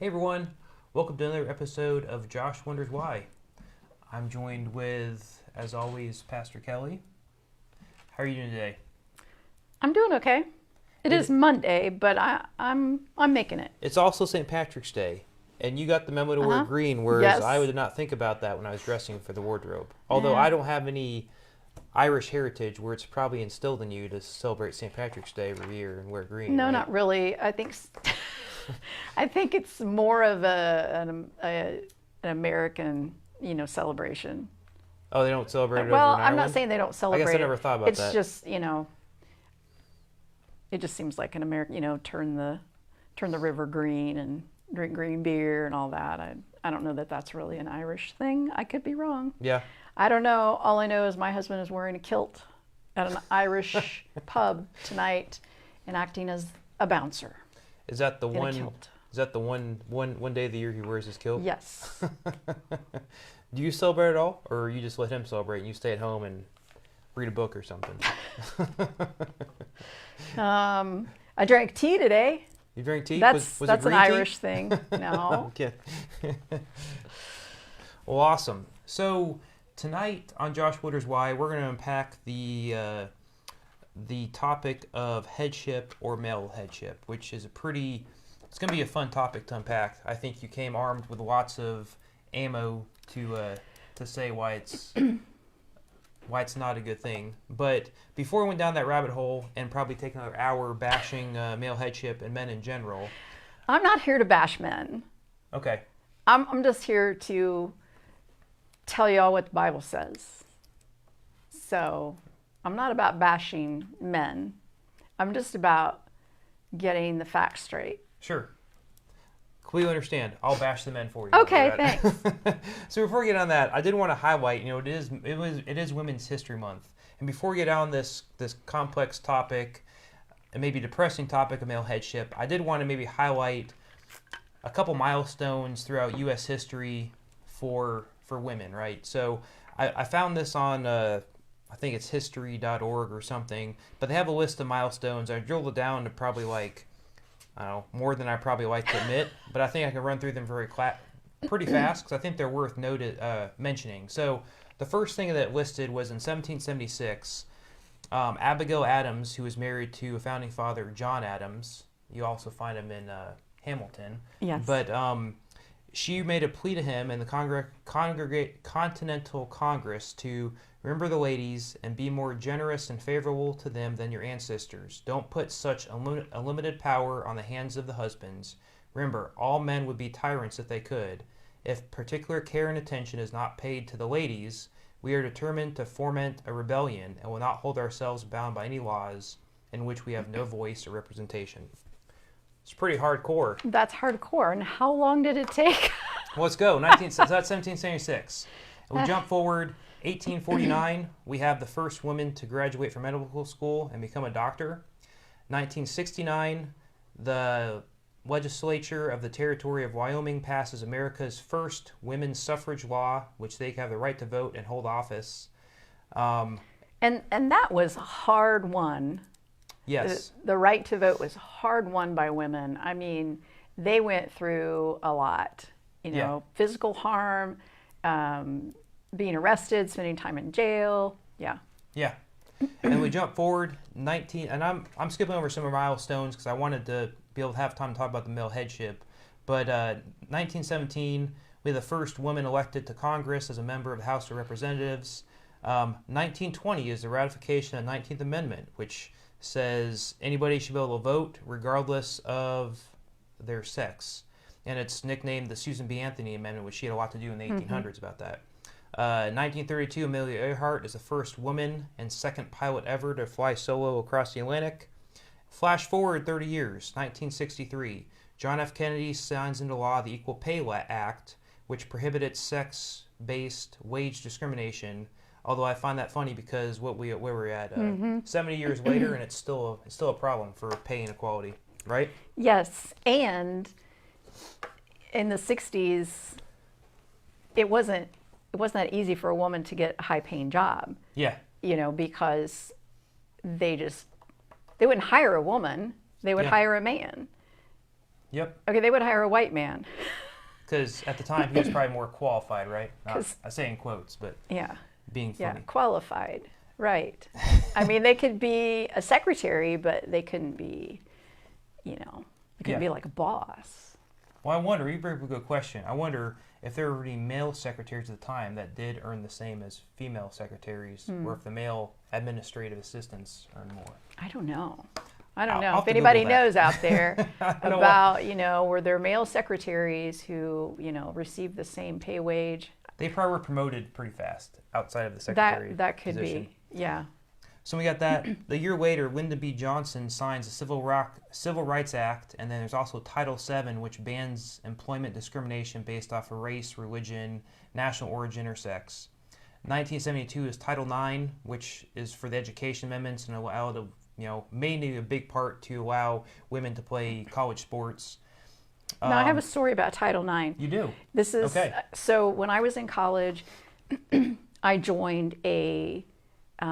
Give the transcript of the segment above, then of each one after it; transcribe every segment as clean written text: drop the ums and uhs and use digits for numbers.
Hey everyone, welcome to another episode of Josh Wonders Why. I'm joined with, as always, Pastor Kelly. How are you doing today? I'm doing okay. It is Monday, but I'm making it. It's also St. Patrick's Day, and you got the memo to wear green, whereas Yes. I did not think about that when I was dressing for the wardrobe. Although Yeah. I don't have any Irish heritage where it's probably instilled in you to celebrate St. Patrick's Day every year and wear green. No, right? not really. I think I think it's more of an American, celebration. Oh, they don't celebrate it over in Well, Ireland? I'm not saying they don't celebrate. I guess I never thought about it's that. It's just, it just seems like an American, turn the river green and drink green beer and all that. I don't know that that's really an Irish thing. I could be wrong. Yeah. I don't know. All I know is my husband is wearing a kilt at an Irish pub tonight and acting as a bouncer. Is that the in a one? kilt. Is that the one day of the year he wears his kilt? Yes. Do you celebrate at all, or you just let him celebrate and you stay at home and read a book or something? I drank tea today. You drink tea? That's it an green Irish tea? thing. No. Okay. Well, awesome. So tonight on Josh Wonders Why, we're going to unpack the topic of headship or male headship, which is it's going to be a fun topic to unpack. I think you came armed with lots of ammo to say why it's not a good thing. But before we went down that rabbit hole and probably take another hour bashing male headship and men in general. I'm not here to bash men. Okay. I'm just here to tell y'all what the Bible says. So I'm not about bashing men. I'm just about getting the facts straight. Sure. Completely understand. I'll bash the men for you. Okay, thanks. So before we get on that, I did want to highlight, it is Women's History Month. And before we get on this complex topic, and maybe depressing topic of male headship, I did want to maybe highlight a couple milestones throughout U.S. history for women, right? So I found this on, I think it's history.org or something, but they have a list of milestones. I drilled it down to probably I don't know, more than I probably like to admit, but I think I can run through them pretty fast because I think they're worth mentioning. So the first thing that listed was in 1776, Abigail Adams, who was married to a founding father, John Adams. You also find him in Hamilton. Yes. But she made a plea to him and the Continental Congress to remember the ladies and be more generous and favorable to them than your ancestors. Don't put such unlimited power on the hands of the husbands. Remember, all men would be tyrants if they could. If particular care and attention is not paid to the ladies, we are determined to foment a rebellion and will not hold ourselves bound by any laws in which we have no voice or representation. It's pretty hardcore. That's hardcore. And how long did it take? Well, let's go. So that's 1776. And we jump forward, 1849, we have the first woman to graduate from medical school and become a doctor. 1969, the legislature of the territory of Wyoming passes America's first women's suffrage law, which they have the right to vote and hold office. And that was hard won. Yes. The right to vote was hard won by women. I mean, they went through a lot, physical harm, being arrested, spending time in jail. Yeah. Yeah. And we jump forward and I'm skipping over some of our milestones because I wanted to be able to have time to talk about the male headship. But 1917, we had the first woman elected to Congress as a member of the House of Representatives. 1920 is the ratification of the 19th Amendment, which says anybody should be able to vote regardless of their sex. And it's nicknamed the Susan B. Anthony Amendment, which she had a lot to do in the 1800s about that. 1932, Amelia Earhart is the first woman and second pilot ever to fly solo across the Atlantic. Flash forward 30 years, 1963, John F. Kennedy signs into law the Equal Pay Act, which prohibited sex-based wage discrimination. Although I find that funny because where we're at 70 years later, and it's still a problem for pay inequality, right? Yes, and in the 60s, it wasn't that easy for a woman to get a high-paying job. Yeah. Because they wouldn't hire a woman; they would hire a man. Yep. Okay, they would hire a white man. Because at the time, he was probably more qualified, right? I say in quotes, but yeah, being funny. Yeah, qualified, right. I mean, they could be a secretary, but they couldn't be, they couldn't be like a boss. Well, I wonder, you bring up a good question. I wonder if there were any male secretaries at the time that did earn the same as female secretaries, or if the male administrative assistants earned more. I don't know. If have to anybody Google that. knows out there about, were there male secretaries who, received the same pay wage? They probably were promoted pretty fast outside of the secretary That could position. be, yeah. So we got that. The year later, Lyndon B. Johnson signs the Civil Rights Act, and then there's also Title VII, which bans employment discrimination based off of race, religion, national origin, or sex. 1972 is Title IX, which is for the education amendments and allow the mainly a big part to allow women to play college sports. Now, I have a story about Title IX. You do? This is, okay. So when I was in college, I joined a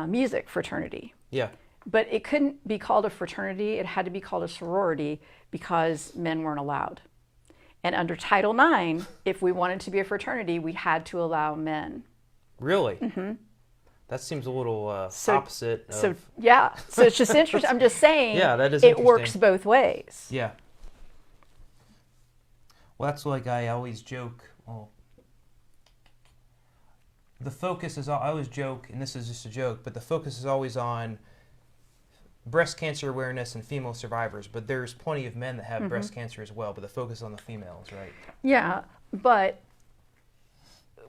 music fraternity. Yeah. But it couldn't be called a fraternity. It had to be called a sorority because men weren't allowed. And under Title IX, if we wanted to be a fraternity, we had to allow men. Really? Mm-hmm. That seems a little opposite. So it's just interesting. I'm just saying. Yeah, that is it interesting. works both ways. Yeah. Well, that's like I always joke. Well, the focus is, I always joke, and this is just a joke, but the focus is always on breast cancer awareness and female survivors. But there's plenty of men that have breast cancer as well, but the focus is on the females, right? Yeah, but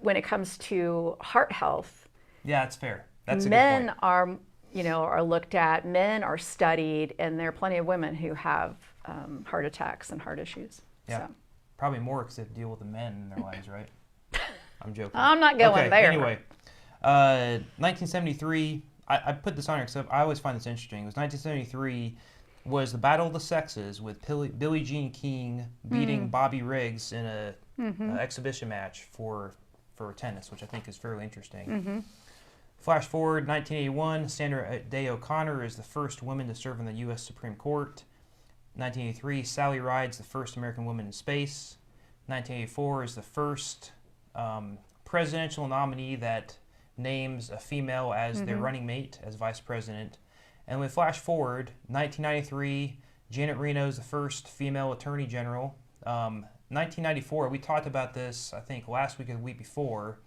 when it comes to heart health, yeah, it's fair. That's a men good point. are looked at, men are studied, and there are plenty of women who have heart attacks and heart issues. Yeah, so. Probably more because they deal with the men in their lives, right? I'm joking. I'm not going there. Anyway, 1973, I put this on here because I always find this interesting. It was 1973 was the Battle of the Sexes with Billie Jean King beating Bobby Riggs in a exhibition match for tennis, which I think is fairly interesting. Flash forward, 1981, Sandra Day O'Connor is the first woman to serve on the U.S. Supreme Court. 1983, Sally Ride's the first American woman in space. 1984 is the first presidential nominee that names a female as their running mate as vice president. And we flash forward, 1993, Janet Reno is the first female attorney general. 1994, we talked about this, I think, last week or the week before.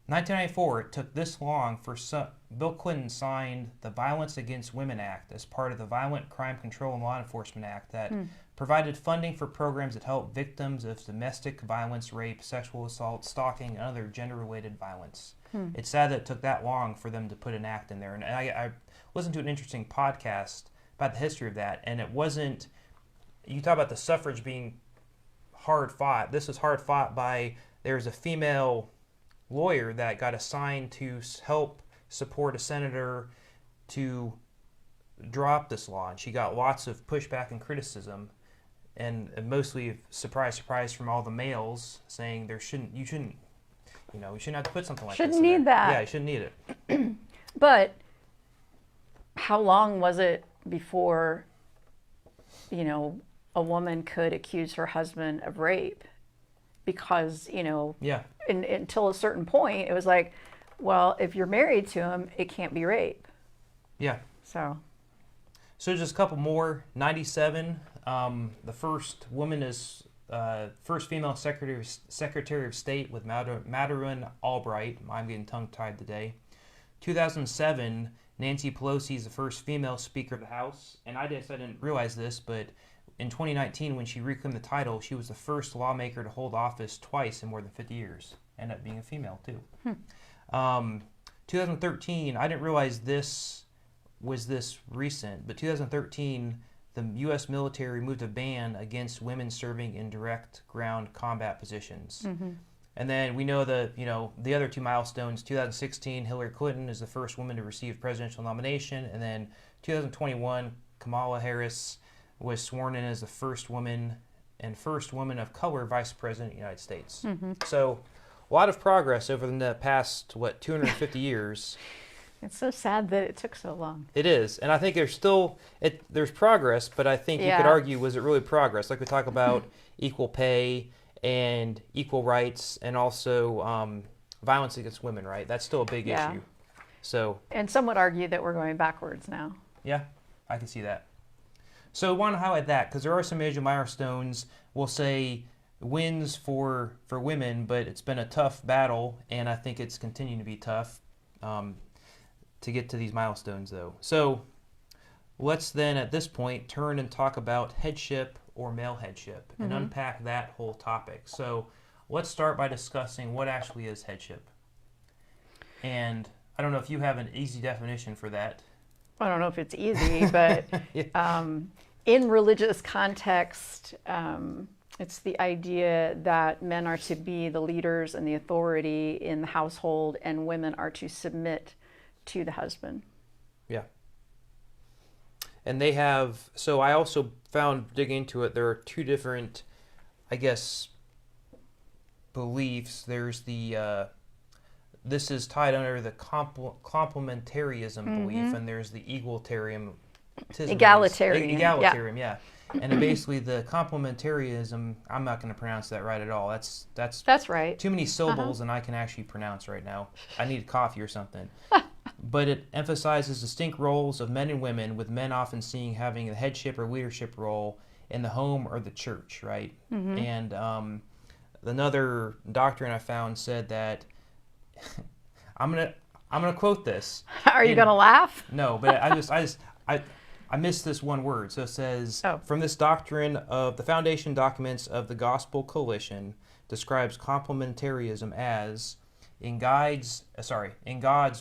1994, it took this long for Bill Clinton signed the Violence Against Women Act as part of the Violent Crime Control and Law Enforcement Act that provided funding for programs that help victims of domestic violence, rape, sexual assault, stalking, and other gender-related violence. It's sad that it took that long for them to put an act in there. And I listened to an interesting podcast about the history of that, and it wasn't, you talk about the suffrage being hard fought. This was hard fought by, there's a female lawyer that got assigned to help support a senator to drop this law, and she got lots of pushback and criticism, and mostly surprise from all the males saying you shouldn't have to put something like this. Shouldn't need that. Yeah, you shouldn't need it. But how long was it before a woman could accuse her husband of rape? Because until a certain point, it was like, well, if you're married to him, it can't be rape. Yeah. So just a couple more. 97, the first woman is first female Secretary of State with Madeleine Albright. I'm getting tongue-tied today. 2007, Nancy Pelosi is the first female Speaker of the House. And I didn't realize this, but in 2019, when she reclaimed the title, she was the first lawmaker to hold office twice in more than 50 years. Ended up being a female, too. 2013, I didn't realize this was this recent, but 2013, the U.S. military removed a ban against women serving in direct ground combat positions. And then we know the other two milestones. 2016, Hillary Clinton is the first woman to receive presidential nomination, and then 2021, Kamala Harris was sworn in as the first woman of color vice president of the United States. So a lot of progress over the past 250 years. It's so sad that it took so long. It is, and I think there's progress, but I think you could argue, was it really progress? Like we talk about equal pay and equal rights, and also violence against women, right? That's still a big issue. So, and some would argue that we're going backwards now. Yeah, I can see that. So I want to highlight that because there are some major milestones. We'll say wins for women, but it's been a tough battle, and I think it's continuing to be tough to get to these milestones, though. So let's then, at this point, turn and talk about headship or male headship and unpack that whole topic. So let's start by discussing what actually is headship. And I don't know if you have an easy definition for that. I don't know if it's easy, but in religious context, it's the idea that men are to be the leaders and the authority in the household, and women are to submit to the husband. Yeah. And they have, so I also found, digging into it, there are two different, I guess, beliefs. There's the, this is tied under the complementarianism belief, and there's the egalitarian. Egalitarian, yeah. And basically the complementarianism, I'm not going to pronounce that right at all. That's right. Too many syllables, and I can actually pronounce right now. I need coffee or something. But it emphasizes distinct roles of men and women, with men often seeing having a headship or leadership role in the home or the church, right? And another doctrine I found said that I'm gonna quote this. Are you gonna laugh? No, but I missed this one word. So it says, from this doctrine of the foundation documents of the Gospel Coalition describes complementarianism as in God's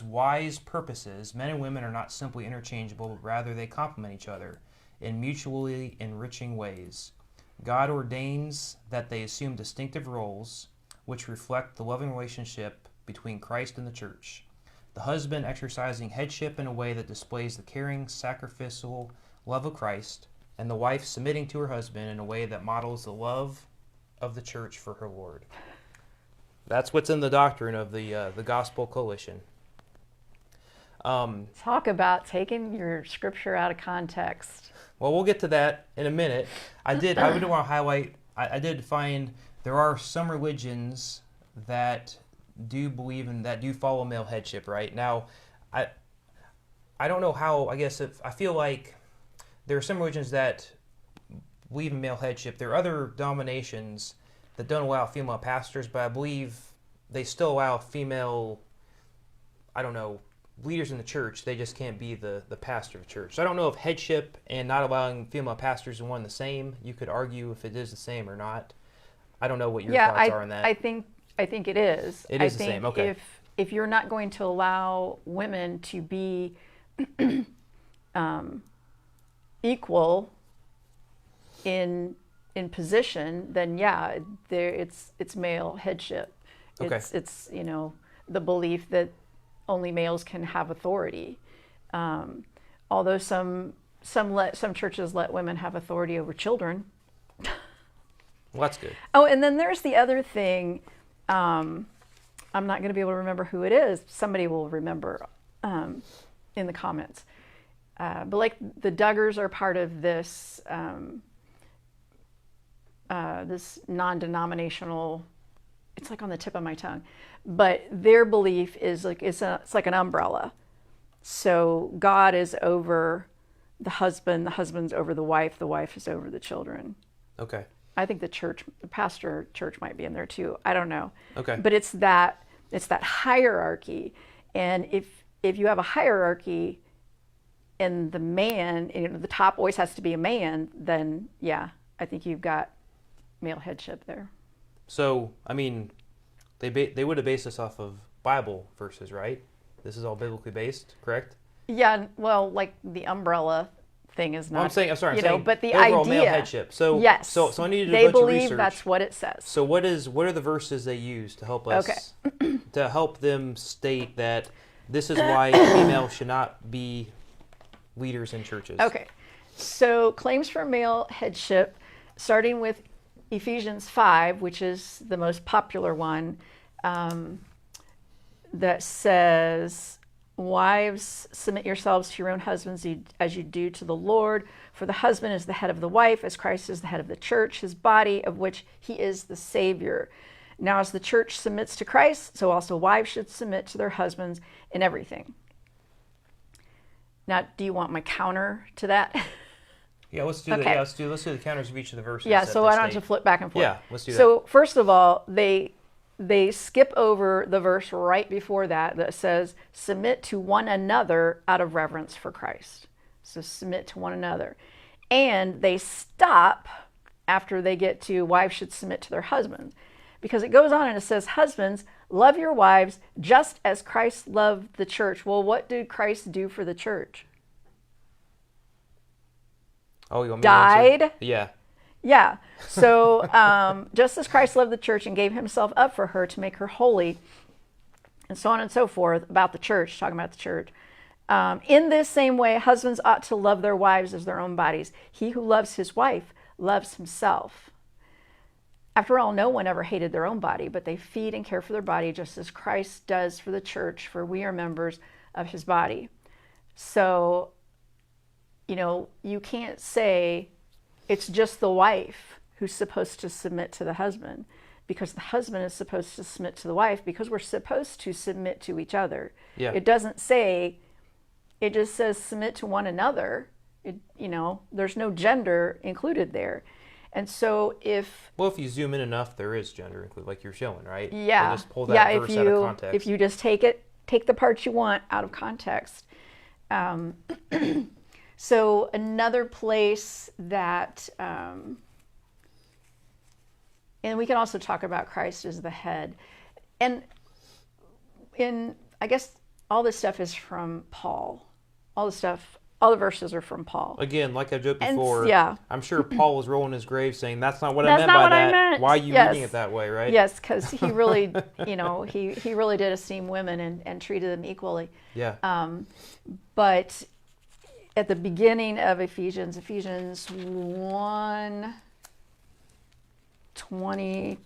wise purposes, men and women are not simply interchangeable, but rather they complement each other in mutually enriching ways. God ordains that they assume distinctive roles which reflect the loving relationship between Christ and the church. The husband exercising headship in a way that displays the caring, sacrificial love of Christ, and the wife submitting to her husband in a way that models the love of the church for her Lord. That's what's in the doctrine of the Gospel Coalition. Talk about taking your scripture out of context. Well, we'll get to that in a minute. I would want to highlight, I did find there are some religions that do believe in, that do follow male headship, right? Now, I don't know how, I guess I feel like there are some religions that believe in male headship. There are other denominations that don't allow female pastors, but I believe they still allow female, leaders in the church. They just can't be the pastor of the church. So I don't know if headship and not allowing female pastors are one and the same. You could argue if it is the same or not. I don't know what your thoughts are on that. I think it is. It is the same, okay. If you're not going to allow women to be equal in position, then it's male headship. Okay. It's the belief that only males can have authority. Although some churches let women have authority over children. Well, that's good. Oh, and then there's the other thing. I'm not going to be able to remember who it is. Somebody will remember in the comments. But like the Duggars are part of this this non-denominational. It's like on the tip of my tongue, but their belief is like it's like an umbrella. So God is over the husband's over the wife is over the children. Okay. I think the pastor church might be in there too. I don't know. Okay. But it's that hierarchy, and if you have a hierarchy, and the man, the top always has to be a man, then I think you've got male headship there. So I mean, they would have based this off of Bible verses, right? This is all biblically based, correct? Yeah. Well, like the umbrella thing is not. Well, I'm saying, but the overall idea, male headship. So yes, so I needed to do a they bunch of believe research. that's what it says. So what are the verses they use to help us to help them state that this is why females should not be leaders in churches? Okay, so claims for male headship, starting with Ephesians 5, which is the most popular one, that says Wives, submit yourselves to your own husbands as you do to the Lord. For the husband is the head of the wife, as Christ is the head of the church, his body, of which he is the Savior. Now, as the church submits to Christ, so also wives should submit to their husbands in everything. Now, do you want my counter to that? Yeah, let's do Okay. let's do the counters of each of the verses. Yeah, so I don't have to flip back and forth. Yeah, let's do that. So first of all, they skip over the verse right before that says, submit to one another out of reverence for Christ. So submit to one another. And they stop after they get to wives should submit to their husbands. Because it goes on and it says, husbands, love your wives just as Christ loved the church. Well, what did Christ do for the church? Oh, you want me to answer? Died. Yeah. Yeah. So just as Christ loved the church and gave himself up for her to make her holy, and so on and so forth, about the church, talking about the church. In this same way, husbands ought to love their wives as their own bodies. He who loves his wife loves himself. After all, no one ever hated their own body, but they feed and care for their body just as Christ does for the church, for we are members of his body. So, you can't say it's just the wife who's supposed to submit to the husband, because the husband is supposed to submit to the wife, because we're supposed to submit to each other. Yeah. It doesn't say, it just says submit to one another. There's no gender included there. And so if you zoom in enough, there is gender included, like you're showing, right? Yeah. They just pull that verse out of context. If you just take the parts you want out of context. So another place that, and we can also talk about Christ as the head. And I guess all this stuff is from Paul. All the verses are from Paul. Again, like I joked before, yeah. I'm sure Paul was rolling his grave saying, that's not what I That's meant not by what that. I meant. Why are you Yes. reading it that way, right? Yes, because he really, he really did esteem women and treated them equally. Yeah. But at the beginning of Ephesians 1, 20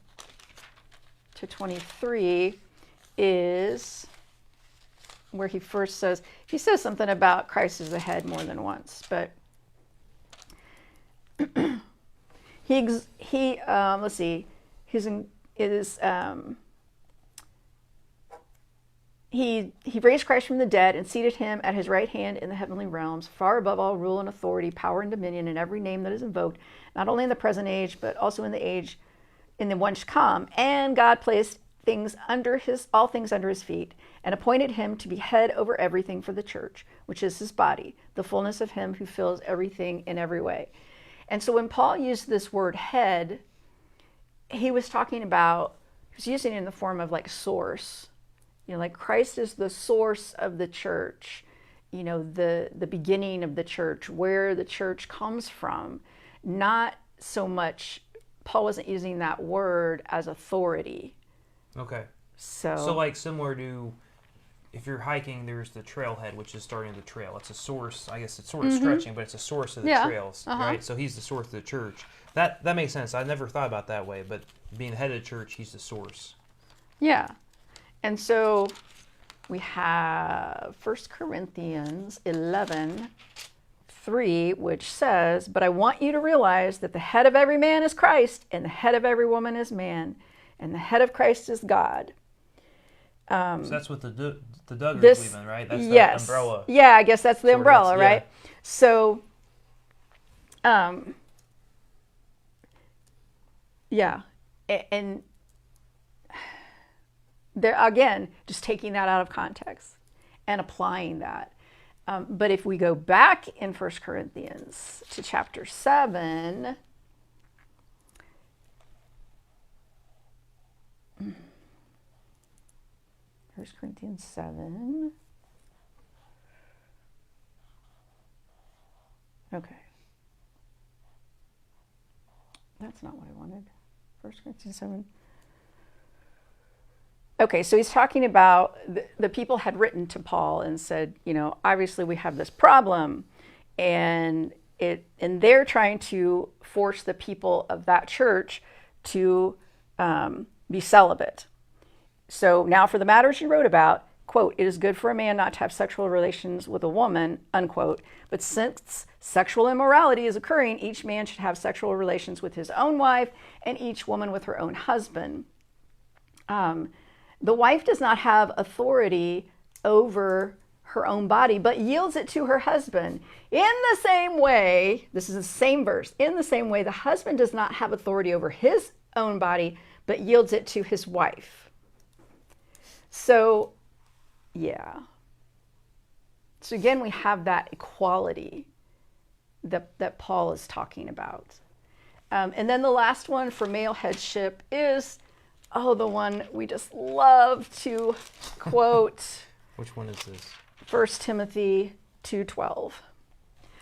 to 23 is where he says something about Christ as the head more than once, but let's see, he raised Christ from the dead and seated him at his right hand in the heavenly realms, far above all rule and authority, power and dominion, and every name that is invoked, not only in the present age, but also in the one to come. And God placed all things under his feet, and appointed him to be head over everything for the church, which is his body, the fullness of him who fills everything in every way. And so when Paul used this word head, he was using it in the form of like source. Like Christ is the source of the church, the beginning of the church, where the church comes from. Not so much, Paul wasn't using that word as authority. Okay. So like similar to, if you're hiking, there's the trailhead, which is starting the trail. It's a source. I guess it's sort of stretching, but it's a source of the trails, right? So he's the source of the church. That makes sense. I never thought about it that way, but being the head of the church, he's the source. Yeah. And so we have 1 Corinthians 11:3, which says, "But I want you to realize that the head of every man is Christ, and the head of every woman is man, and the head of Christ is God." So that's what the Duggars believe in, right? That's the umbrella. Yeah, I guess that's the umbrella, right? Yeah. So, yeah. And there again, just taking that out of context and applying that. But if we go back in 1 Corinthians to chapter 7, First Corinthians 7. Okay. That's not what I wanted. 1 Corinthians 7. Okay, so he's talking about the people had written to Paul and said, obviously we have this problem, and they're trying to force the people of that church to be celibate. So now for the matters you wrote about, quote, it is good for a man not to have sexual relations with a woman, unquote. But since sexual immorality is occurring, each man should have sexual relations with his own wife and each woman with her own husband. The wife does not have authority over her own body, but yields it to her husband. In the same way, this is the same verse, in the same way, the husband does not have authority over his own body, but yields it to his wife. So, yeah. So again, we have that equality that Paul is talking about. And then the last one for male headship is, the one we just love to quote. Which one is this? 1 Timothy 2:12.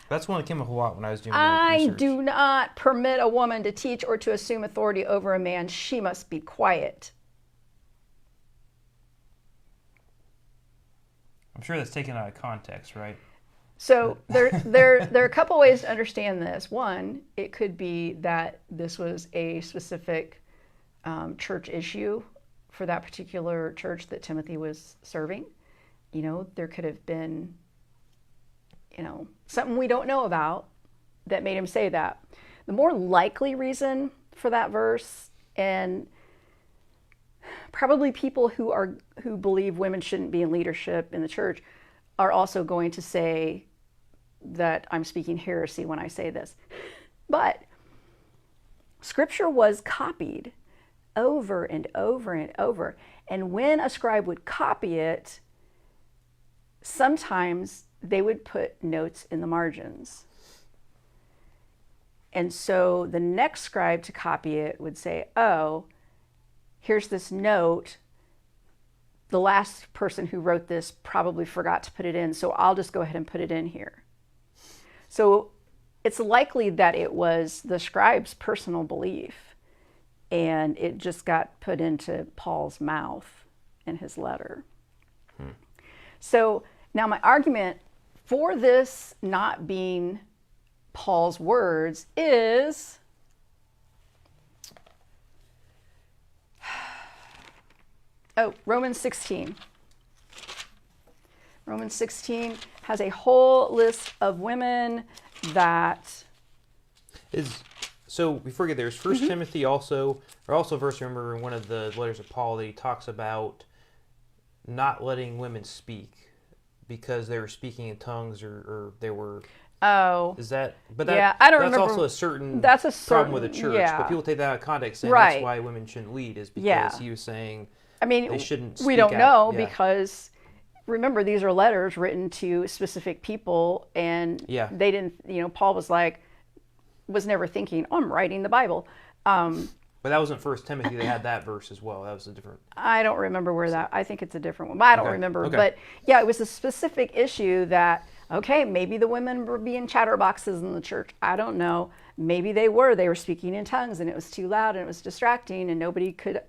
That's one that came up a lot when I was doing I research. do not permit a woman to teach or to assume authority over a man. She must be quiet. I'm sure that's taken out of context, right? So there are a couple ways to understand this. One, it could be that this was a specific church issue for that particular church that Timothy was serving. There could have been, something we don't know about that made him say that. The more likely reason for that verse, and probably people who believe women shouldn't be in leadership in the church, are also going to say that I'm speaking heresy when I say this. But Scripture was copied over and over and over. And when a scribe would copy it, sometimes they would put notes in the margins. And so the next scribe to copy it would say, here's this note. The last person who wrote this probably forgot to put it in, so I'll just go ahead and put it in here. So it's likely that it was the scribe's personal belief, and it just got put into Paul's mouth in his letter. So now my argument for this not being Paul's words is Romans 16. Romans 16 has a whole list of women that So before we get there, is 1 Timothy also a verse, remember, in one of the letters of Paul that he talks about not letting women speak because they were speaking in tongues or they were... Is that... But that, yeah, I don't that's remember. Also a certain that's a certain, problem with the church. Yeah. But people take that out of context, and Right. that's why women shouldn't lead, is because he was saying they shouldn't speak we don't out. know Yeah. because... Remember, these are letters written to specific people, and they didn't, Paul was never thinking, I'm writing the Bible. But that wasn't 1 Timothy. They had that verse as well. That was a different... I don't remember where that, I think it's a different one, but I don't remember. Okay. But yeah, it was a specific issue that, maybe the women were being chatterboxes in the church. I don't know. Maybe they were speaking in tongues and it was too loud and it was distracting and nobody could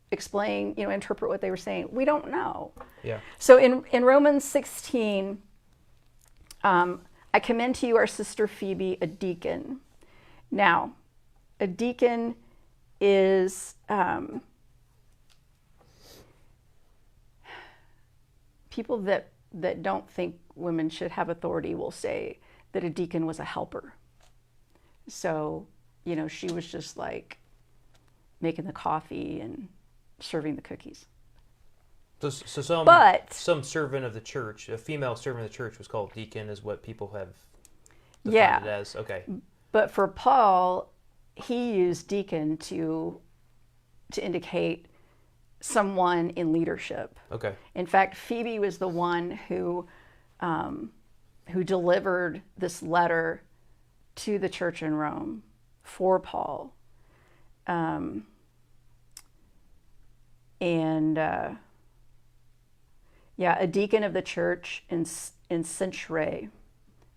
explain, interpret what they were saying. We don't know. Yeah. So in Romans 16, I commend to you our sister Phoebe, a deacon. Now, a deacon is people that don't think women should have authority will say that a deacon was a helper. So, she was just making the coffee and serving the cookies. So some servant of the church, a female servant of the church, was called deacon, is what people have defined it as. Okay. But for Paul, he used deacon to indicate someone in leadership. Okay. In fact, Phoebe was the one who delivered this letter to the church in Rome for Paul. A deacon of the church in Cenchreae.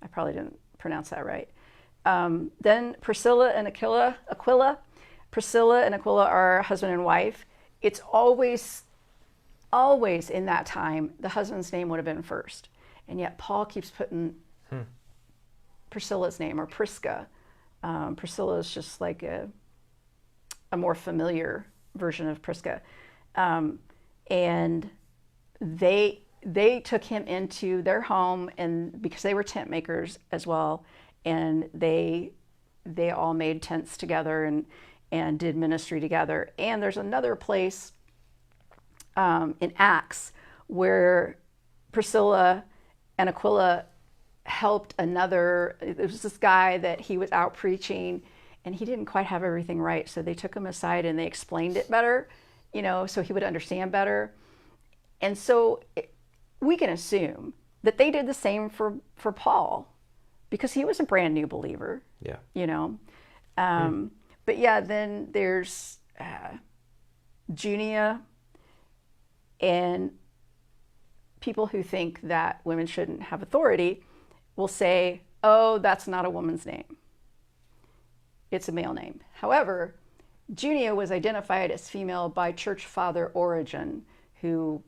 I probably didn't pronounce that right. Then Priscilla and Aquila. Priscilla and Aquila are husband and wife. It's always in that time, the husband's name would have been first. And yet Paul keeps putting Priscilla's name, or Prisca. Priscilla is just like a more familiar version of Prisca. And they took him into their home, and because they were tent makers as well, and they all made tents together and did ministry together. And there's another place in Acts where Priscilla and Aquila helped another. It was this guy that he was out preaching, and he didn't quite have everything right, so they took him aside and they explained it better, so he would understand better. And so we can assume that they did the same for Paul, because he was a brand new believer. Yeah. But yeah, then there's Junia, and people who think that women shouldn't have authority will say, oh, that's not a woman's name. It's a male name. However, Junia was identified as female by church father Origen, who,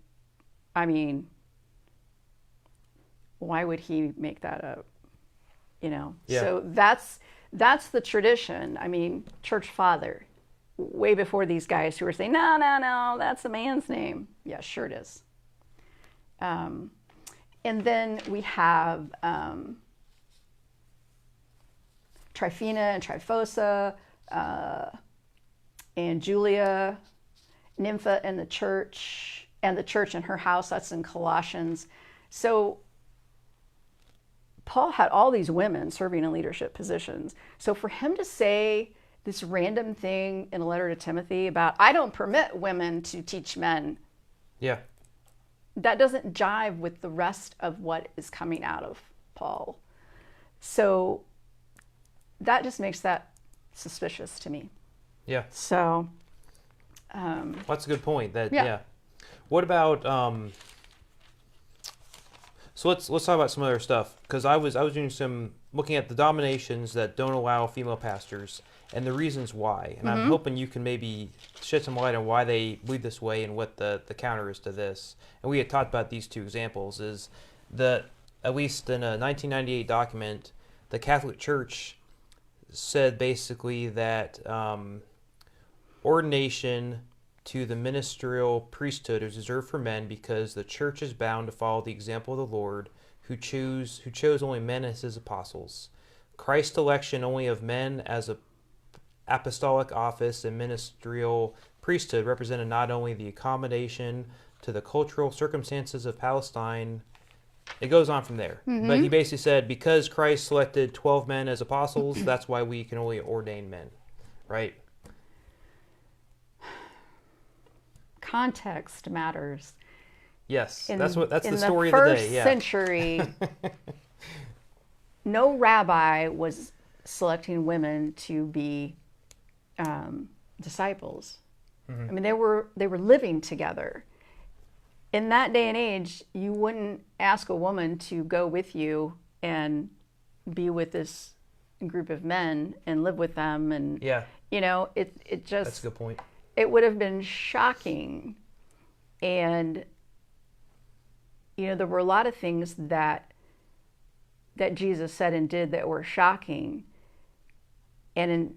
why would he make that up? Yeah. So that's the tradition. Church father, way before these guys who were saying, no, that's a man's name. Yeah, sure it is. And then we have Tryphena and Tryphosa, and Julia, Nympha and the church in her house. That's in Colossians. So Paul had all these women serving in leadership positions. So for him to say this random thing in a letter to Timothy about, I don't permit women to teach men. Yeah. That doesn't jive with the rest of what is coming out of Paul. So that just makes that suspicious to me. Yeah. So. That's a good point. Yeah. What about, so let's talk about some other stuff, because I was doing some looking at the denominations that don't allow female pastors and the reasons why, and I'm hoping you can maybe shed some light on why they believe this way and what the counter is to this. And we had talked about these two examples. Is that at least in a 1998 document, the Catholic Church said basically that ordination to the ministerial priesthood is reserved for men because the church is bound to follow the example of the Lord, who chose only men as his apostles. Christ's election only of men as a apostolic office and ministerial priesthood represented not only the accommodation to the cultural circumstances of Palestine. It goes on from there. But he basically said, because Christ selected 12 men as apostles, that's why we can only ordain men, right? Context matters. Yes, that's the story of the day. In the first century, no rabbi was selecting women to be disciples. They were living together. In that day and age, you wouldn't ask a woman to go with you and be with this group of men and live with them, and it just, that's a good point. It would have been shocking. And there were a lot of things that Jesus said and did that were shocking, and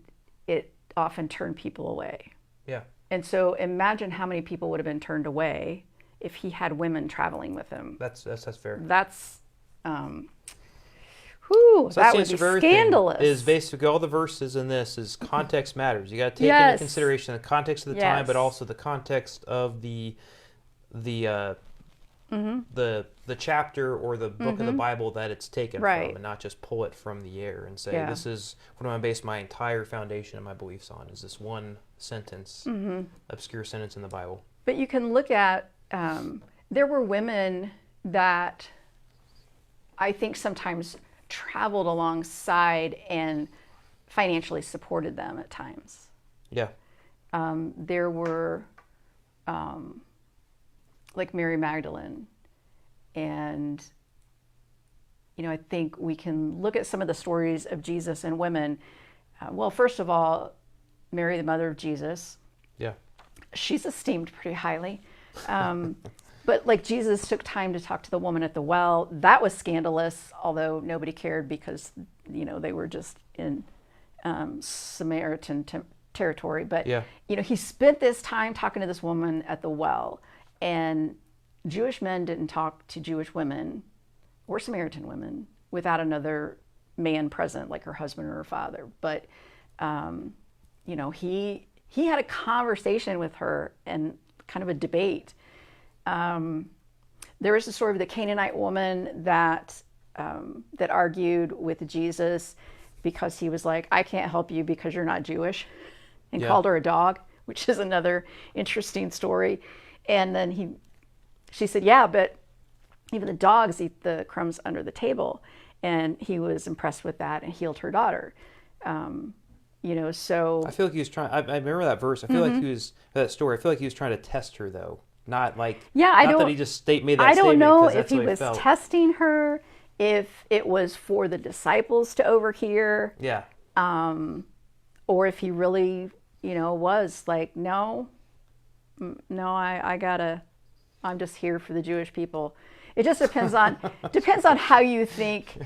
it often turned people away. Yeah. And so imagine how many people would have been turned away if he had women traveling with him. That's fair. That's So that would be scandalous. Is basically all the verses in this is context matters. You got to take into consideration the context of the time, but also the context of the chapter or the book of the Bible that it's taken from, and not just pull it from the air and say, this is what I'm going to base my entire foundation of my beliefs on, is this one sentence, obscure sentence in the Bible. But you can look at, there were women that I think sometimes traveled alongside and financially supported them at times. Yeah. There were like Mary Magdalene, and I think we can look at some of the stories of Jesus and women. Well, first of all, Mary, the mother of Jesus. Yeah. She's esteemed pretty highly. But like Jesus took time to talk to the woman at the well. That was scandalous, although nobody cared because, they were just in Samaritan territory. But, he spent this time talking to this woman at the well. And Jewish men didn't talk to Jewish women or Samaritan women without another man present, like her husband or her father. But, he had a conversation with her and kind of a debate. There is a story of the Canaanite woman that argued with Jesus because he was like, I can't help you because you're not Jewish, and called her a dog, which is another interesting story. And then she said, yeah, but even the dogs eat the crumbs under the table. And he was impressed with that and healed her daughter. So I feel like he was trying. I remember that verse. I feel like he was that story. I feel like he was trying to test her, though, not like not that he just made that statement. I don't know if he was testing her, if it was for the disciples to overhear, or if he really, was like, no, I'm just here for the Jewish people. It just depends on how you think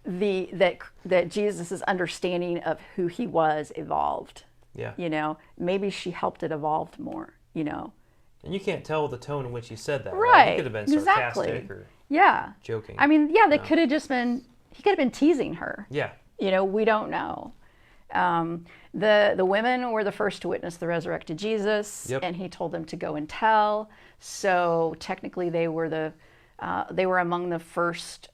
that Jesus' understanding of who he was evolved. Yeah. Maybe she helped it evolve more, And you can't tell the tone in which he said that. Right. He could have been sarcastic or joking. I mean, they could have just been, he could have been teasing her. Yeah. We don't know. The women were the first to witness the resurrected Jesus, and he told them to go and tell. So technically they were among the first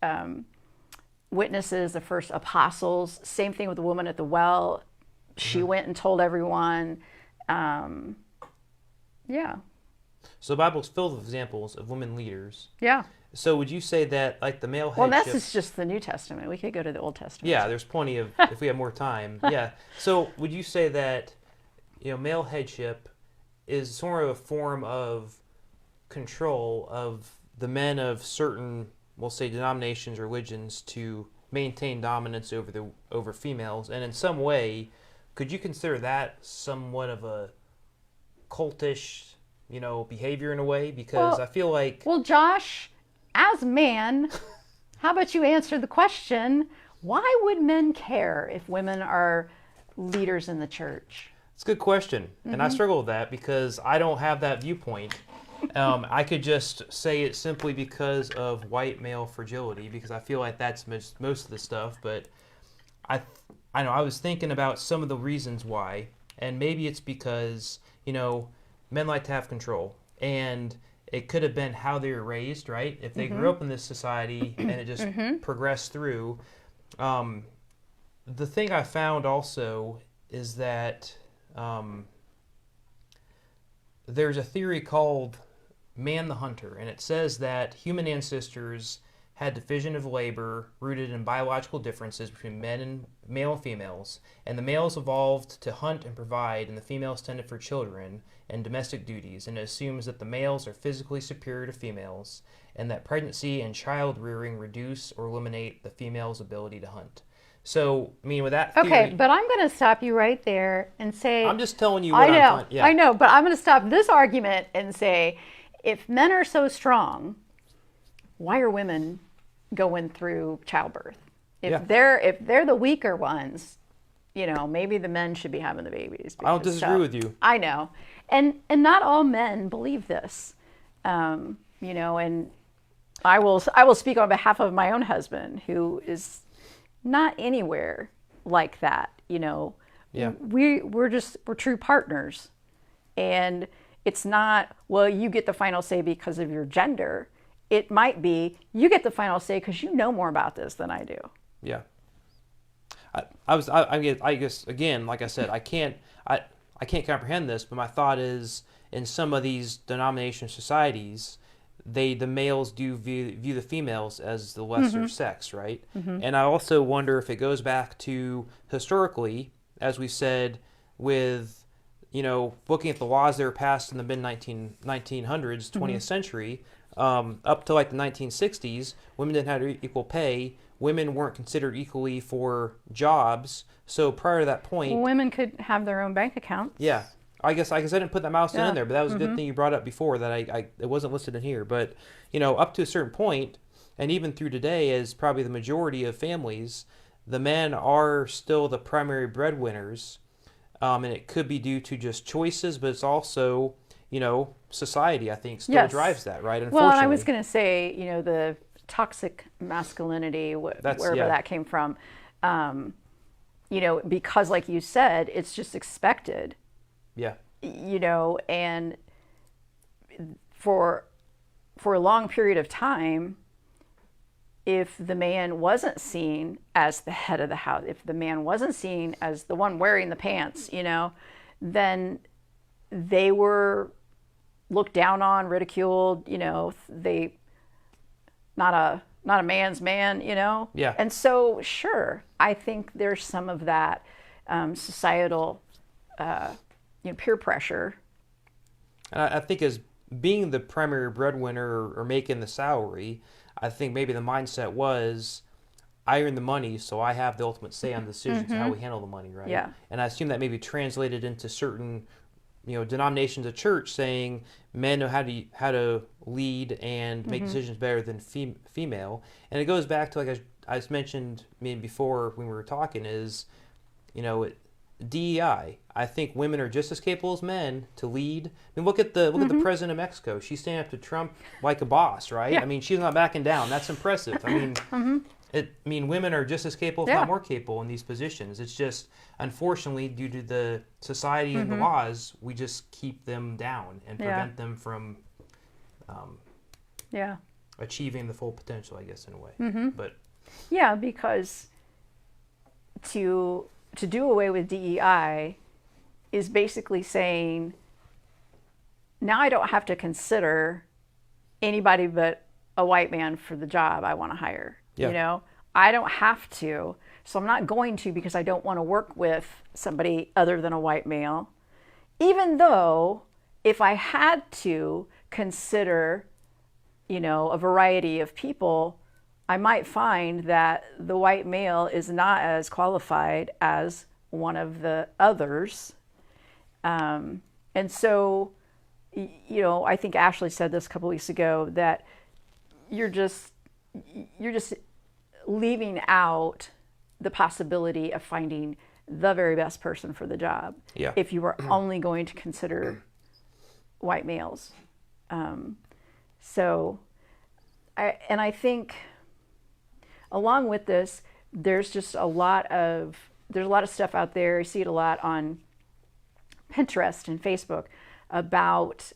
witnesses, the first apostles. Same thing with the woman at the well. She went and told everyone. So the Bible's filled with examples of women leaders. Yeah. So would you say that, like, the male headship... Well, this is just the New Testament. We could go to the Old Testament. Yeah, there's plenty of, if we have more time. Yeah. So would you say that, male headship is sort of a form of control of the men of certain, we'll say, denominations, religions, to maintain dominance over females? And in some way, could you consider that somewhat of a cultish, behavior in a way? Because I feel like... Well, Josh... As a man, how about you answer the question, why would men care if women are leaders in the church? It's a good question. And I struggle with that because I don't have that viewpoint. I could just say it simply because of white male fragility, because I feel like that's most of the stuff. But I know I was thinking about some of the reasons why. And maybe it's because, men like to have control. And... it could have been how they were raised, right? If they grew up in this society and it just progressed through. The thing I found also is that there's a theory called man the hunter, and it says that human ancestors had division of labor rooted in biological differences between male and females, and the males evolved to hunt and provide, and the females tended for children and domestic duties, and it assumes that the males are physically superior to females, and that pregnancy and child rearing reduce or eliminate the female's ability to hunt. So, I mean, with that theory... Okay, but I'm going to stop you right there and say... I'm just telling you what I know, but I'm going to stop this argument and say, if men are so strong, why are women going through childbirth? If they're the weaker ones, maybe the men should be having the babies. I don't disagree with you. I know. And not all men believe this. And I will speak on behalf of my own husband, who is not anywhere like that. We're true partners. And it's not, well, you get the final say because of your gender. It might be, you get the final say because you know more about this than I do. Yeah. I guess, again, like I said, I can't comprehend this, but my thought is, in some of these denomination societies, the males do view the females as the lesser sex, right? And I also wonder if it goes back to historically, as we said, with, looking at the laws that were passed in the mid-1900s, 20th century, up to like the 1960s, women didn't have equal pay. Women weren't considered equally for jobs. So prior to that point... women could have their own bank accounts. Yeah. I guess I didn't put that milestone in there, but that was a good thing you brought up before that it wasn't listed in here. But, up to a certain point, and even through today, as probably the majority of families, the men are still the primary breadwinners. And it could be due to just choices, but it's also, society, I think, still Yes. drives that, right? Well, Unfortunately. and I was going to say, the toxic masculinity, wherever that came from, because like you said, it's just expected. Yeah. And for a long period of time, if the man wasn't seen as the head of the house, if the man wasn't seen as the one wearing the pants, then they were looked down on, ridiculed, they not a man's man, Yeah. And so, sure, I think there's some of that societal, peer pressure. And I think as being the primary breadwinner or making the salary, I think maybe the mindset was, I earn the money, so I have the ultimate say on the decisions of how we handle the money, right? Yeah. And I assume that maybe translated into certain, denominations of church saying men know how to lead and make decisions better than female. And it goes back to, like I mentioned maybe before when we were talking, is, DEI. I think women are just as capable as men to lead. I mean, look at the president of Mexico. She's standing up to Trump like a boss, right? Yeah. I mean, she's not backing down. That's impressive. I mean, women are just as capable, if not more capable, in these positions. It's just, unfortunately, due to the society and the laws, we just keep them down and prevent them from achieving the full potential, I guess, in a way. But yeah, because to do away with DEI is basically saying, now I don't have to consider anybody but a white man for the job I want to hire. Yeah. I don't have to. So I'm not going to, because I don't want to work with somebody other than a white male. Even though if I had to consider, a variety of people, I might find that the white male is not as qualified as one of the others. And so, I think Ashley said this a couple weeks ago, that you're just leaving out the possibility of finding the very best person for the job. Yeah. If you were only going to consider white males. I think along with this, there's a lot of stuff out there. I see it a lot on Pinterest and Facebook about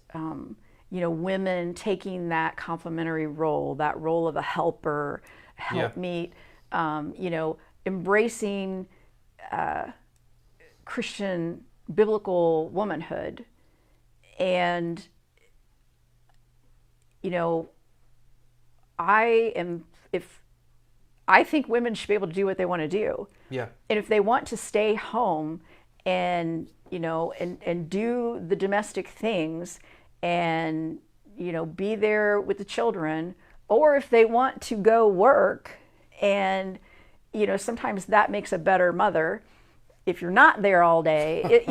women taking that complementary role, that role of a helper, helpmeet, embracing Christian biblical womanhood. And I think women should be able to do what they want to do. Yeah. And if they want to stay home and do the domestic things and, be there with the children, or if they want to go work and, sometimes that makes a better mother if you're not there all day,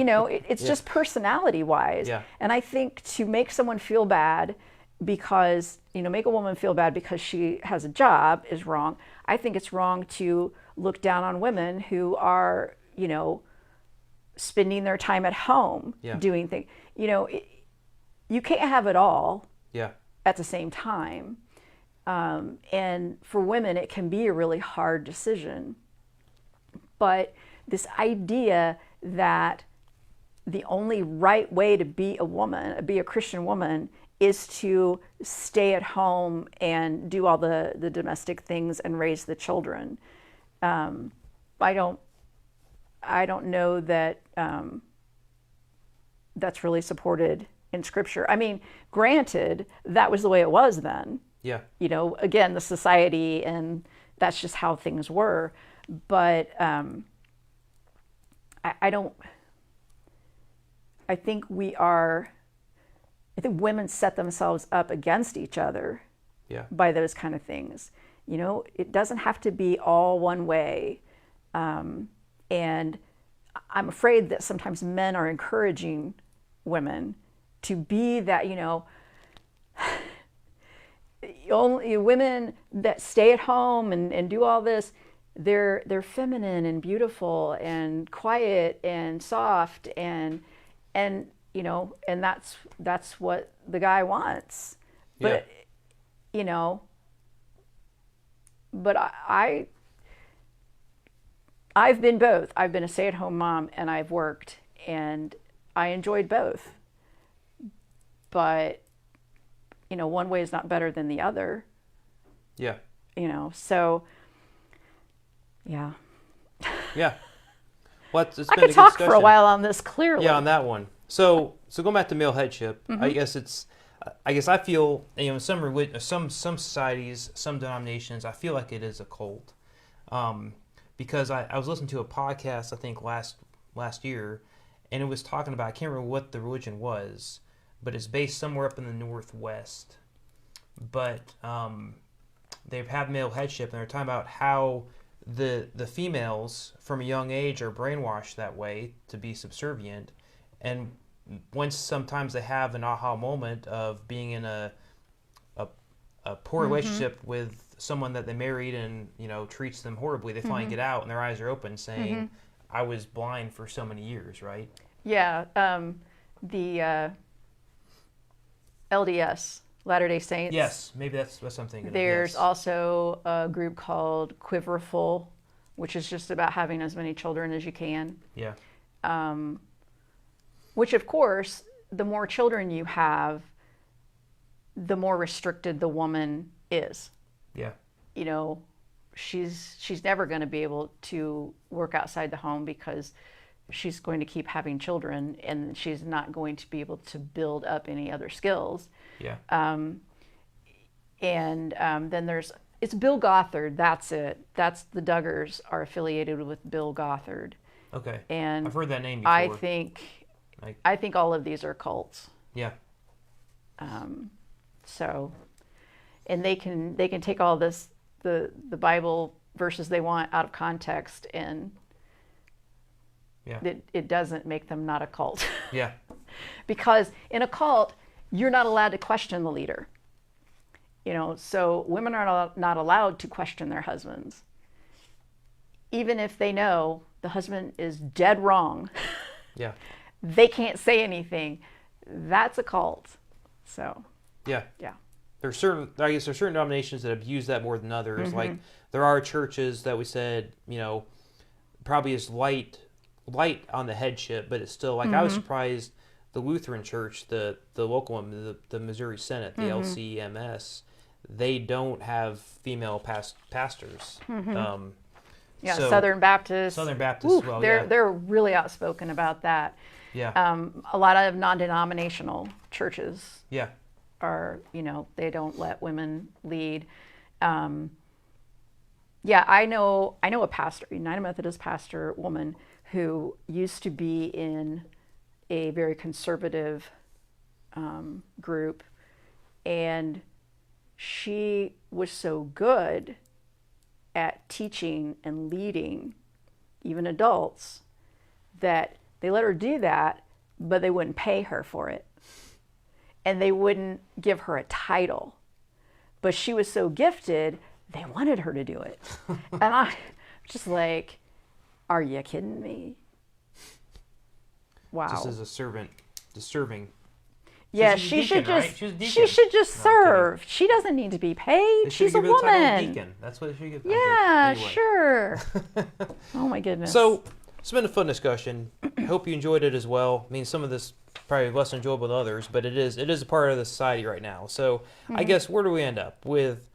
it's just personality wise. Yeah. And I think to make someone feel bad because, make a woman feel bad because she has a job is wrong. I think it's wrong to look down on women who are, spending their time at home doing things. You can't have it all at the same time. And for women, it can be a really hard decision. But this idea that the only right way to be a woman, be a Christian woman, is to stay at home and do all the domestic things and raise the children. I don't know that that's really supported in Scripture. I mean, granted, that was the way it was then. Yeah. Again, the society, and that's just how things were. But I think women set themselves up against each other by those kind of things. It doesn't have to be all one way. And I'm afraid that sometimes men are encouraging women to be that, only women that stay at home and do all this, they're feminine and beautiful and quiet and soft and you know, and that's what the guy wants. But, you know, but I've been both. I've been a stay-at-home mom and I've worked, and I enjoyed both. But, you know, one way is not better than the other. Yeah. You know, so, yeah. Yeah. Well, it's I been could a talk good for a while on this, clearly. Yeah, on that one. So going back to male headship, I guess I feel, you know, in some societies, some denominations, I feel like it is a cult. Because I was listening to a podcast, I think last year, and it was talking about, I can't remember what the religion was, but it's based somewhere up in the Northwest. But they have male headship, and they're talking about how the females from a young age are brainwashed that way to be subservient, and once sometimes they have an aha moment of being in a poor relationship with someone that they married and, you know, treats them horribly, they finally get out and their eyes are open, saying, I was blind for so many years, right? Yeah. The LDS, Latter-day Saints. Yes, maybe that's what I'm thinking. There's Yes. also a group called Quiverful, which is just about having as many children as you can. Yeah. Which, of course, the more children you have, the more restricted the woman is. Yeah. You know, she's never going to be able to work outside the home because she's going to keep having children, and she's not going to be able to build up any other skills. Yeah. Then it's Bill Gothard. That's it. That's the Duggars are affiliated with Bill Gothard. Okay. And I've heard that name before. I think all of these are cults. Yeah. So, and they can take all this the Bible verses they want out of context, and it doesn't make them not a cult. Yeah. Because in a cult, you're not allowed to question the leader. You know, so women are not allowed to question their husbands, even if they know the husband is dead wrong. Yeah. They can't say anything. That's a cult. So. Yeah. Yeah. There's certain denominations that abuse that more than others. Like there are churches that we said, you know, probably is light on the headship, but it's still like I was surprised. The Lutheran Church, the local one, the Missouri Synod, the LCMS, they don't have female pastors. Yeah, so, Southern Baptists. As well. They're really outspoken about that. Yeah. A lot of non-denominational churches. Yeah. Are, you know, they don't let women lead. Yeah, I know a pastor, United Methodist pastor woman who used to be in a very conservative group, and she was so good at teaching and leading even adults that they let her do that, but they wouldn't pay her for it. And they wouldn't give her a title. But she was so gifted, they wanted her to do it. And I'm just like, are you kidding me? Wow. Just as a servant, serving. Yeah, she should just serve. She doesn't need to be paid. She's a woman. The title deacon. That's what she should. Yeah, anyway. Sure. Oh my goodness. So it's been a fun discussion. I hope you enjoyed it as well. I mean, some of this probably less enjoyable than others, but it is a part of the society right now. So I guess where do we end up with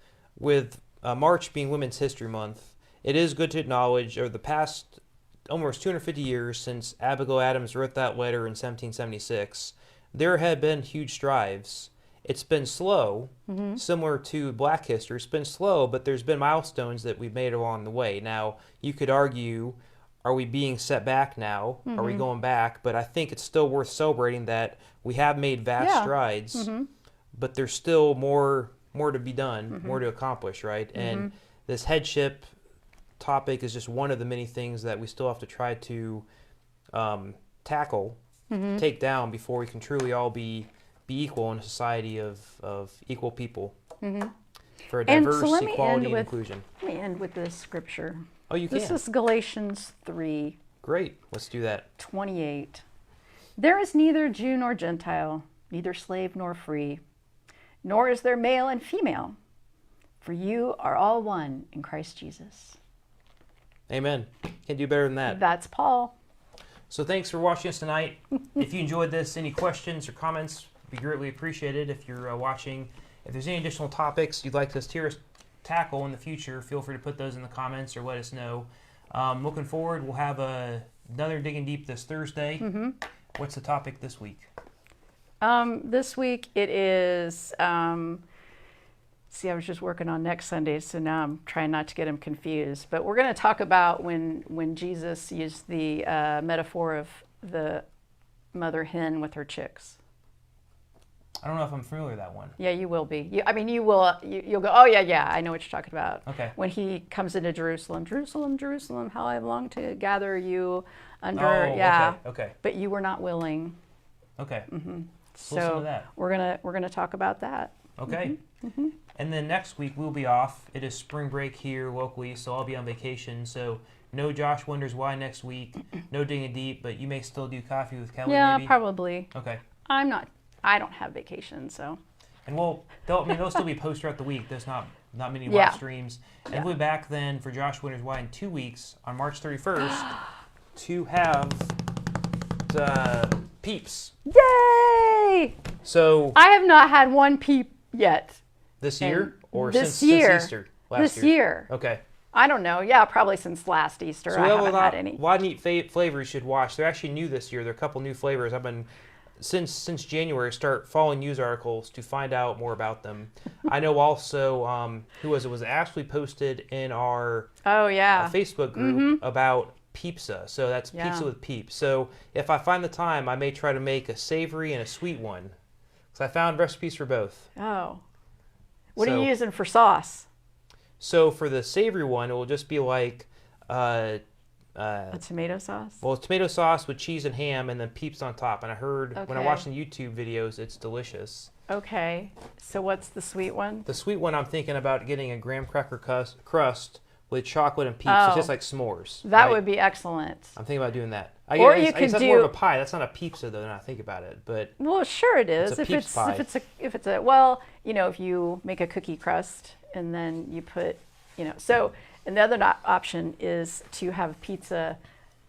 March being Women's History Month? It is good to acknowledge over the past almost 250 years since Abigail Adams wrote that letter in 1776. There have been huge strides. It's been slow, similar to Black history. It's been slow, but there's been milestones that we've made along the way. Now, you could argue, are we being set back now? Are we going back? But I think it's still worth celebrating that we have made vast strides, but there's still more to be done, more to accomplish, right? And this headship topic is just one of the many things that we still have to try to tackle, take down before we can truly all be equal in a society of equal people for a diverse, equality, and inclusion. Let me end with this scripture. Oh, you can. This is Galatians 3. Great. Let's do that. 28. There is neither Jew nor Gentile, neither slave nor free, nor is there male and female, for you are all one in Christ Jesus. Amen. Can't do better than that. That's Paul. So thanks for watching us tonight. If you enjoyed this, any questions or comments would be greatly appreciated if you're watching. If there's any additional topics you'd like us to tackle in the future, feel free to put those in the comments or let us know. Looking forward, we'll have another Digging Deep this Thursday. Mm-hmm. What's the topic this week? This week it is, I was just working on next Sunday, so now I'm trying not to get them confused. But we're going to talk about when Jesus used the metaphor of the mother hen with her chicks. I don't know if I'm familiar with that one. Yeah, you will be. You'll go, oh, yeah, I know what you're talking about. Okay. When he comes into Jerusalem, Jerusalem, Jerusalem, how I long to gather you under, Okay. But you were not willing. Okay. Mm-hmm. So listen to that. we're gonna talk about that. Okay. Mm-hmm. And then next week we'll be off. It is spring break here locally, so I'll be on vacation. So no Josh Wonders Why next week. No Digging Deep, but you may still do Coffee with Kelly. Yeah, maybe? probably. Okay. I don't have vacation, so. And they'll still be posted throughout the week. There's not many Yeah. live streams. And we'll be back then for Josh Wonders Why in 2 weeks on March 31st to have the peeps. Yay! So I have not had one peep yet. this year or this since year. Easter? This year. Okay. I don't know. Yeah, probably since last Easter. So I we have haven't had any. a lot of neat flavors you should watch. They're actually new this year. There are a couple new flavors. I've been since January start following news articles to find out more about them. I know also it was Ashley posted in our Facebook group about pizza. So that's pizza with peeps. So if I find the time, I may try to make a savory and a sweet one. So I found recipes for both. Oh. What are you using for sauce? So for the savory one, it will just be like a tomato sauce? Well, tomato sauce with cheese and ham and then peeps on top. And I heard when I watched the YouTube videos, it's delicious. Okay. So what's the sweet one? The sweet one, I'm thinking about getting a graham cracker crust with chocolate and peeps. It's just like s'mores. That would be excellent. I'm thinking about doing that. I guess that's more of a pie. That's not a pizza, though, now I think about it. But well, sure it is. If you make a cookie crust and then you put, so. And the other option is to have pizza,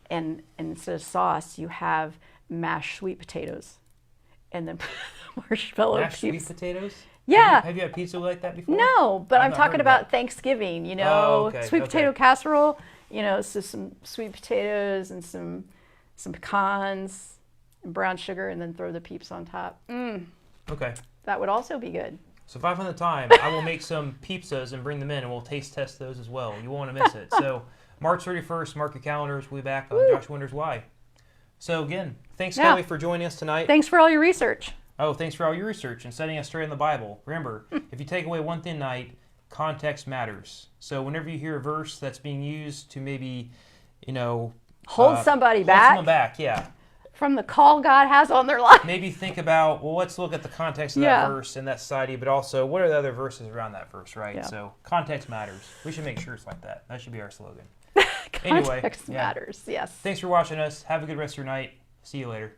and instead of sauce, you have mashed sweet potatoes, and then marshmallow mashed peeps. Sweet potatoes? Yeah. Have you had pizza like that before? No, but I'm talking about Thanksgiving. Sweet potato casserole. So some sweet potatoes and some pecans and brown sugar, and then throw the peeps on top. Okay. That would also be good. So if I find the time, I will make some pizzas and bring them in, and we'll taste test those as well. You won't want to miss it. So March 31st, mark your calendars. We'll be back on Josh Wonders Why. So again, thanks, Kelly, for joining us tonight. Thanks for all your research. Oh, thanks for all your research and setting us straight in the Bible. Remember, if you take away one thing tonight, context matters. So whenever you hear a verse that's being used to maybe, hold somebody back. Hold someone back, yeah. From the call God has on their life. Maybe think about, let's look at the context of that verse and that society, but also what are the other verses around that verse, right? Yeah. So context matters. We should make shirts like that. That should be our slogan. Context matters, yes. Thanks for watching us. Have a good rest of your night. See you later.